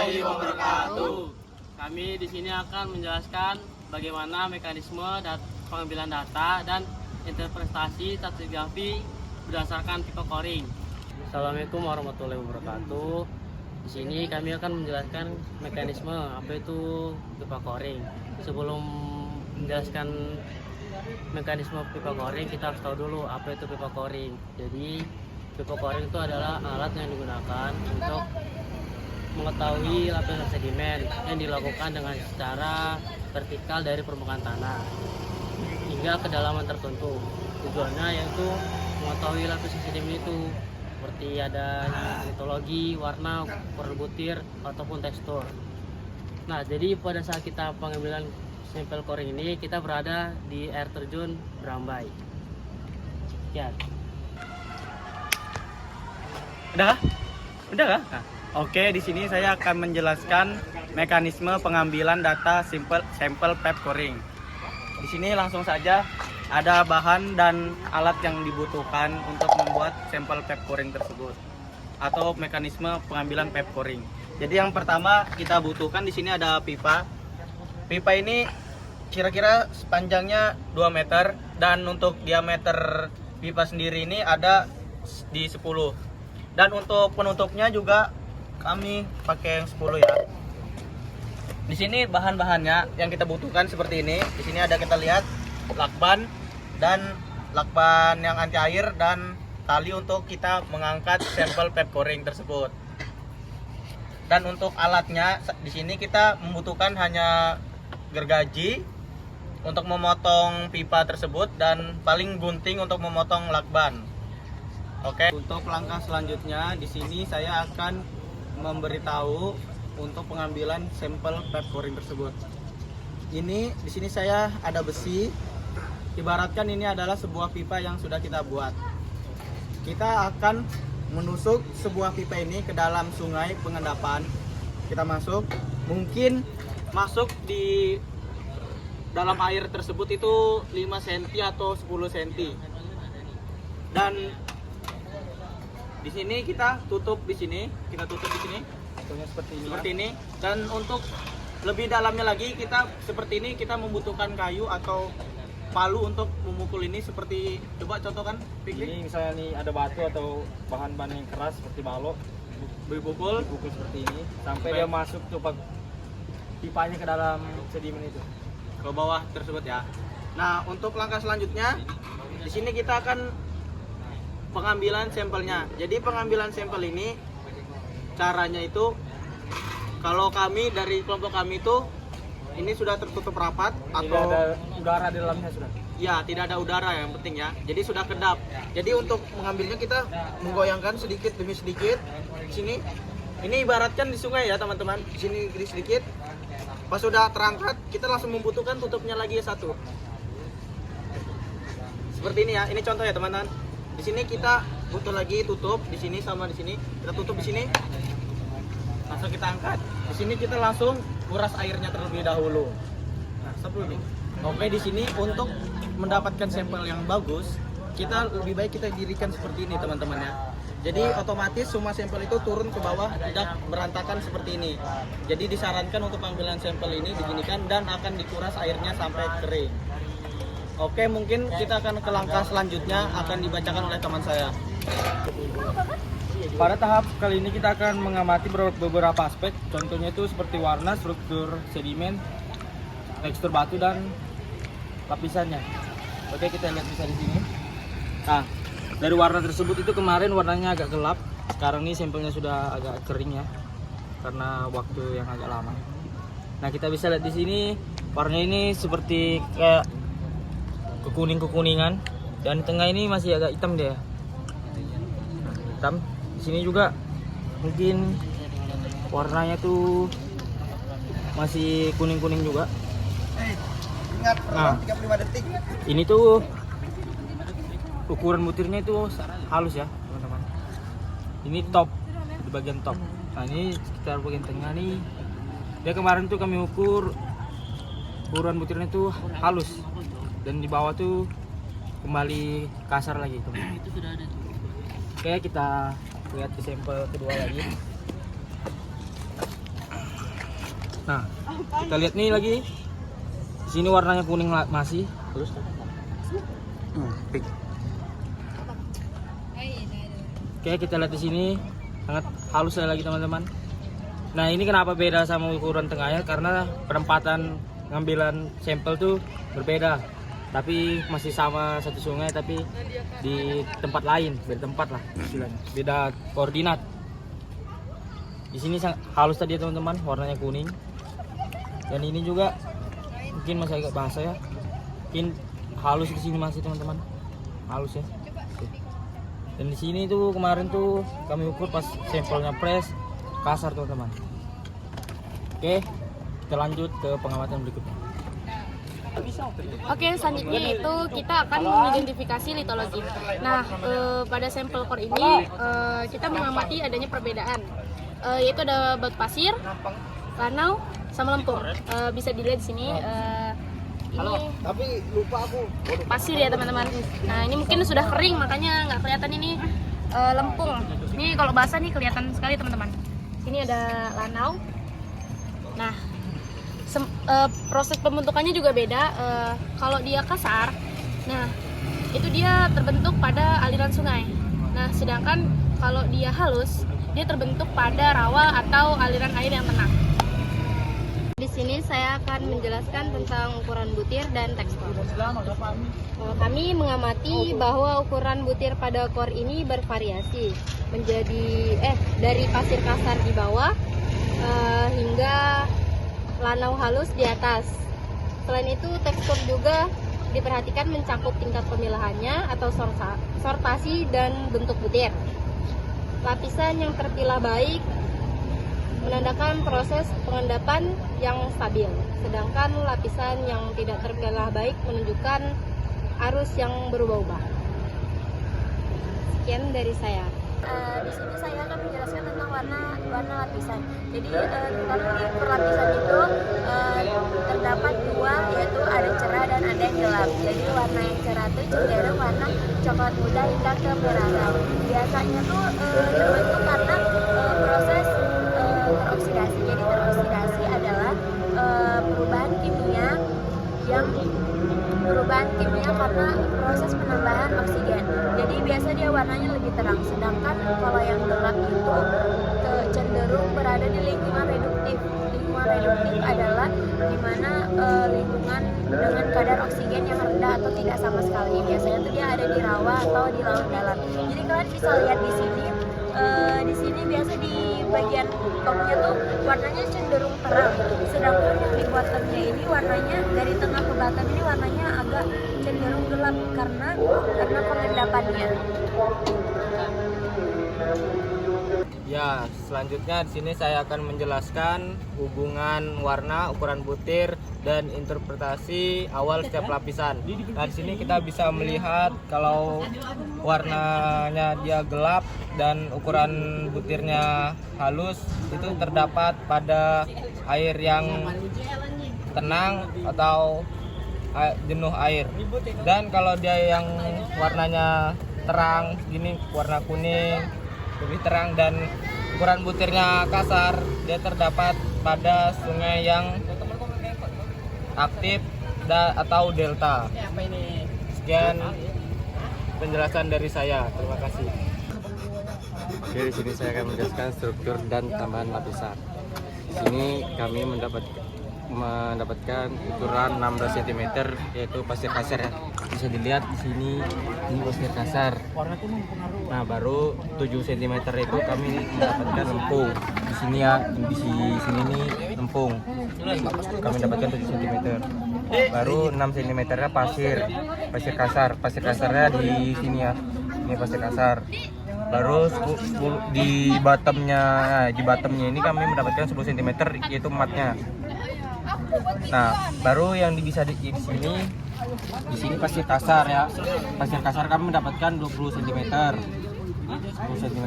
warahmatullahi wabarakatuh. Kami di sini akan menjelaskan bagaimana mekanisme pengambilan data dan interpretasi stratigrafi berdasarkan pipa coring. Assalamualaikum warahmatullahi wabarakatuh. Di sini kami akan menjelaskan mekanisme apa itu pipa coring. Sebelum menjelaskan mekanisme pipa coring, kita harus tahu dulu apa itu pipa coring. Jadi pipa coring itu adalah alat yang digunakan untuk mengetahui lapisan sedimen yang dilakukan dengan secara vertikal dari permukaan tanah hingga kedalaman tertentu. Tujuannya yaitu mengetahui lapisan sedimen itu seperti ada litologi, warna, butir ataupun tekstur. Nah, jadi pada saat kita pengambilan sampel coring ini, kita berada di air terjun Berambai. Sekian. Udah? Udah kah? Nah, oke, di sini saya akan menjelaskan mekanisme pengambilan data sampel pep coring. Di sini langsung saja ada bahan dan alat yang dibutuhkan untuk membuat sampel pep coring tersebut atau mekanisme pengambilan pep coring. Jadi yang pertama kita butuhkan di sini ada pipa. Pipa ini kira-kira sepanjangnya 2 meter dan untuk diameter pipa sendiri ini ada di 10. Dan untuk penutupnya juga kami pakai yang 10 ya. Di sini bahan-bahannya yang kita butuhkan seperti ini. Di sini ada kita lihat lakban yang anti air dan tali untuk kita mengangkat sampel pep coring tersebut. Dan untuk alatnya di sini kita membutuhkan hanya gergaji untuk memotong pipa tersebut dan paling gunting untuk memotong lakban. Oke, untuk langkah selanjutnya di sini saya akan memberitahu untuk pengambilan sampel pep coring tersebut. Ini di sini saya ada besi. Ibaratkan ini adalah sebuah pipa yang sudah kita buat. Kita akan menusuk sebuah pipa ini ke dalam sungai pengendapan. Kita masuk, mungkin masuk di dalam air tersebut itu 5 cm atau 10 cm. Dan di sini kita tutup di sini, seperti ini. Dan untuk lebih dalamnya lagi kita seperti ini, kita membutuhkan kayu atau palu untuk memukul ini seperti, coba contohkan Fikri. Ini misalnya nih ada batu atau bahan-bahan yang keras seperti balok, Dipukul seperti ini sampai dia masuk tuh pipanya ke dalam sedimen itu. ke bawah tersebut ya. Nah, untuk langkah selanjutnya di sini kita akan pengambilan sampelnya. Jadi pengambilan sampel ini caranya itu, kalau kami dari kelompok kami itu ini sudah tertutup rapat Tidak atau ada udara di dalamnya sudah. ya tidak ada udara yang penting ya. Jadi sudah kedap. Jadi untuk mengambilnya kita menggoyangkan sedikit demi sedikit. Di sini ini ibaratkan di sungai ya teman-teman. Di sini sedikit. Pas sudah terangkat kita langsung membutuhkan tutupnya lagi satu. Seperti ini ya. Ini contoh ya teman-teman. Di sini kita butuh lagi tutup di sini sama di sini. Kita tutup di sini. Langsung kita angkat. Di sini kita langsung kuras airnya terlebih dahulu. Nah, seperti ini. Oke, di sini untuk mendapatkan sampel yang bagus, kita lebih baik kita dirikan seperti ini teman-teman ya. Jadi otomatis semua sampel itu turun ke bawah, tidak berantakan seperti ini. Jadi disarankan untuk pengambilan sampel ini diginikan dan akan dikuras airnya sampai kering. Oke, mungkin kita akan ke langkah selanjutnya akan dibacakan oleh teman saya. Pada tahap kali ini kita akan mengamati beberapa aspek. Contohnya itu seperti warna, struktur sedimen, tekstur batu dan lapisannya. Oke, kita lihat bisa di sini. Nah, dari warna tersebut itu kemarin warnanya agak gelap. Sekarang ini sampelnya sudah agak kering ya, karena waktu yang agak lama. Nah, kita bisa lihat di sini warna ini seperti kayak kekuningan dan di tengah ini masih agak hitam dia. Nah, hitam. Di sini juga mungkin warnanya tuh masih kuning-kuning juga. Nah, 35 detik. ini tuh ukuran butirnya itu halus ya teman-teman. Ini top, di bagian top. Nah, ini sekitar bagian tengah nih. Dia kemarin tuh kami ukur ukuran butirnya tuh halus dan di bawah tuh kembali kasar lagi teman. Itu sudah ada tuh. Oke, kita lihat di sampel kedua lagi. Nah, kita lihat nih lagi. Di sini warnanya kuning masih. Terus. Oke, kita lihat di sini sangat halus sekali lagi teman-teman. Nah, ini kenapa beda sama ukuran tengahnya? Karena penempatan ngambilan sampel tuh berbeda. Tapi masih sama satu sungai, tapi di tempat lain, beda tempat lah istilahnya. Beda koordinat. Di sini halus tadi ya teman-teman, warnanya kuning. Dan ini juga mungkin masih agak basah ya. Mungkin halus di sini masih teman-teman. Halus ya. Oke. Dan di sini tuh kemarin tuh kami ukur pas sampelnya fresh, kasar teman-teman. Oke, kita lanjut ke pengamatan berikutnya. Oke, selanjutnya itu kita akan mengidentifikasi litologi. Nah, pada sampel core ini kita mengamati adanya perbedaan, yaitu ada batu pasir, lanau, sama lempung. Bisa dilihat di sini. Ini pasir ya teman-teman. Nah, ini mungkin sudah kering makanya nggak kelihatan ini lempung. Ini kalau basah nih kelihatan sekali teman-teman. Sini ada lanau. Nah, proses pembentukannya juga beda. Kalau dia kasar, nah itu dia terbentuk pada aliran sungai. Nah, sedangkan kalau dia halus, dia terbentuk pada rawa atau aliran air yang tenang. Di sini saya akan menjelaskan tentang ukuran butir dan tekstur. Kami mengamati bahwa ukuran butir pada core ini bervariasi menjadi dari pasir kasar di bawah hingga lanau halus di atas. Selain itu, tekstur juga diperhatikan mencakup tingkat pemilahannya atau sortasi dan bentuk butir. Lapisan yang terpilah baik menandakan proses pengendapan yang stabil, sedangkan lapisan yang tidak terpilah baik menunjukkan arus yang berubah-ubah. Sekian dari saya. Di sini saya akan menjelaskan tentang warna lapisan. Jadi karena di perlapisan itu terdapat dua, yaitu ada cerah dan ada yang gelap. Jadi warna yang cerah itu cenderung warna coklat muda hingga kemerahan. Biasanya tuh terbentuk karena proses teroksidasi. Jadi teroksidasi adalah perubahan kimia karena proses penambahan oksigen. Jadi biasa dia warnanya lebih terang, sedangkan kalau yang gelap itu cenderung berada di lingkungan reduktif. Lingkungan reduktif adalah di mana lingkungan dengan kadar oksigen yang rendah atau tidak sama sekali. Biasanya tuh dia ada di rawa atau di laut dalam. Jadi kalian bisa lihat di sini. Di sini biasa di bagian topnya tuh warnanya cenderung terang, sedangkan yang di bottomnya ini warnanya dari tengah ke bottom ini warnanya agak cenderung gelap karena pengendapannya. Ya, selanjutnya di sini saya akan menjelaskan hubungan warna, ukuran butir, dan interpretasi awal setiap lapisan. Nah, di sini kita bisa melihat kalau warnanya dia gelap dan ukuran butirnya halus, itu terdapat pada air yang tenang atau jenuh air. Dan kalau dia yang warnanya terang, gini warna kuning, lebih terang, dan ukuran butirnya kasar, dia terdapat pada sungai yang aktif atau delta. Sekian penjelasan dari saya. Terima kasih. Oke, di sini saya akan menjelaskan struktur dan tambahan lapisan. Di sini kami mendapatkan ukuran 16 cm, yaitu pasir kasar ya. Bisa dilihat di sini, ini pasir kasar. Nah, baru 7 cm itu kami mendapatkan lempung. Di sini ya, di sini nih lempung. Kami dapatkan 7 cm. Baru 6 cm nya pasir kasar. Pasir kasarnya di sini ya. Ini pasir kasar. Baru di bottomnya ini kami mendapatkan 10 cm, yaitu matnya. Nah, baru yang bisa di sini pasir kasar ya. Pasir kasar kami mendapatkan 20 cm. 10 cm.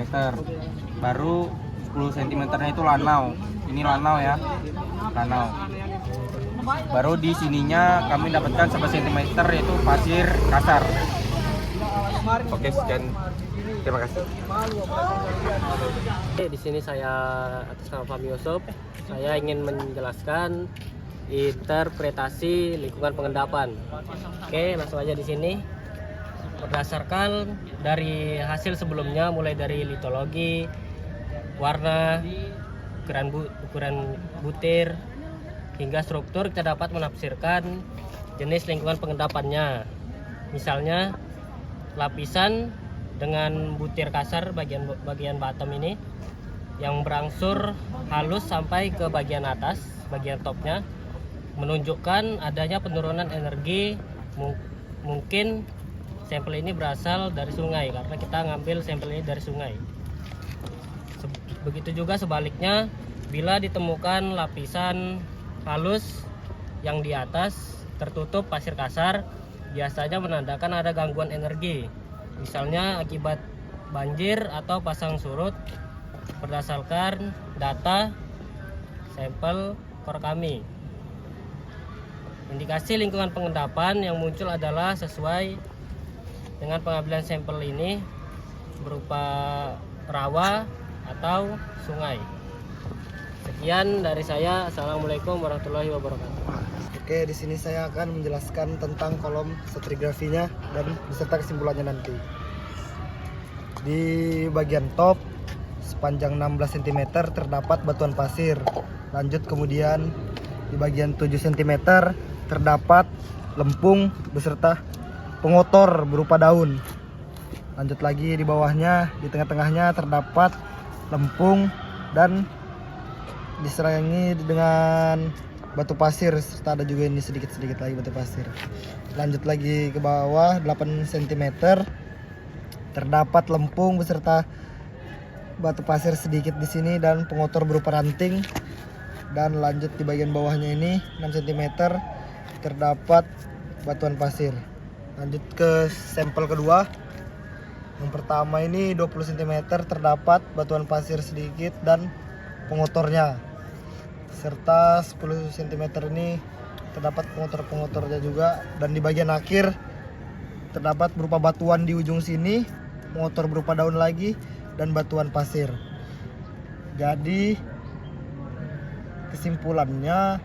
Baru 10 cm nya itu lanau. Ini lanau ya. Lanau. Baru di sininya kami dapatkan 11 cm, yaitu pasir kasar. Oke, sekian Terima kasih. Di sini saya atas nama Fahmi Yusuf, saya ingin menjelaskan interpretasi lingkungan pengendapan. Oke, langsung aja di sini. Berdasarkan dari hasil sebelumnya, mulai dari litologi, warna, ukuran butir, hingga struktur, kita dapat menafsirkan jenis lingkungan pengendapannya. Misalnya lapisan dengan butir kasar bagian bottom ini yang berangsur halus sampai ke bagian atas, bagian topnya, menunjukkan adanya penurunan energi. Mungkin sampel ini berasal dari sungai karena kita ngambil sampel ini dari sungai. Begitu juga sebaliknya, bila ditemukan lapisan halus yang di atas tertutup pasir kasar, biasanya menandakan ada gangguan energi, misalnya akibat banjir atau pasang surut berdasarkan data sampel core kami. Indikasi lingkungan pengendapan yang muncul adalah sesuai dengan pengambilan sampel ini berupa rawa atau sungai. Sekian dari saya. Assalamualaikum warahmatullahi wabarakatuh. Oke, di sini saya akan menjelaskan tentang kolom stratigrafinya dan beserta kesimpulannya nanti. Di bagian top sepanjang 16 cm terdapat batuan pasir. Lanjut kemudian di bagian 7 cm terdapat lempung beserta pengotor berupa daun. Lanjut lagi di bawahnya, di tengah-tengahnya terdapat lempung dan diserangi dengan batu pasir, serta ada juga ini sedikit-sedikit lagi batu pasir. Lanjut lagi ke bawah 8 cm terdapat lempung beserta batu pasir sedikit di sini dan pengotor berupa ranting. Dan lanjut di bagian bawahnya ini 6 cm terdapat batuan pasir. Lanjut ke sampel kedua. Yang pertama ini 20 cm terdapat batuan pasir sedikit dan pengotornya, serta 10 cm ini terdapat pengotor-pengotornya juga. Dan di bagian akhir terdapat berupa batuan di ujung sini, pengotor berupa daun lagi, dan batuan pasir. Jadi kesimpulannya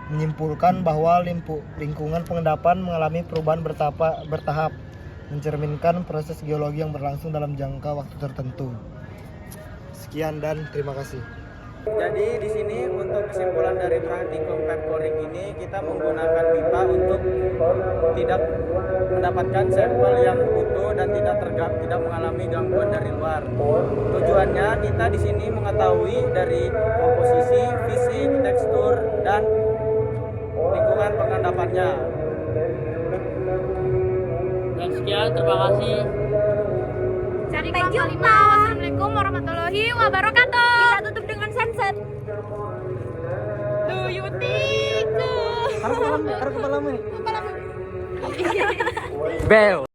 menyimpulkan bahwa lingkungan pengendapan mengalami perubahan bertahap, mencerminkan proses geologi yang berlangsung dalam jangka waktu tertentu. Sekian dan terima kasih. Jadi di sini untuk kesimpulan dari praktikum pep coring ini, kita menggunakan pipa untuk tidak mendapatkan sampel yang utuh dan tidak mengalami gangguan dari luar. Tujuannya kita di sini mengetahui dari komposisi, fisik, tekstur, dan lingkungan pengendapannya. Dan sekian, terima kasih. Sampai jumpa. Wassalamualaikum warahmatullahi wabarakatuh. Kita tutup dengan sunset. Do you think? Harus kepala Kepala. Bel.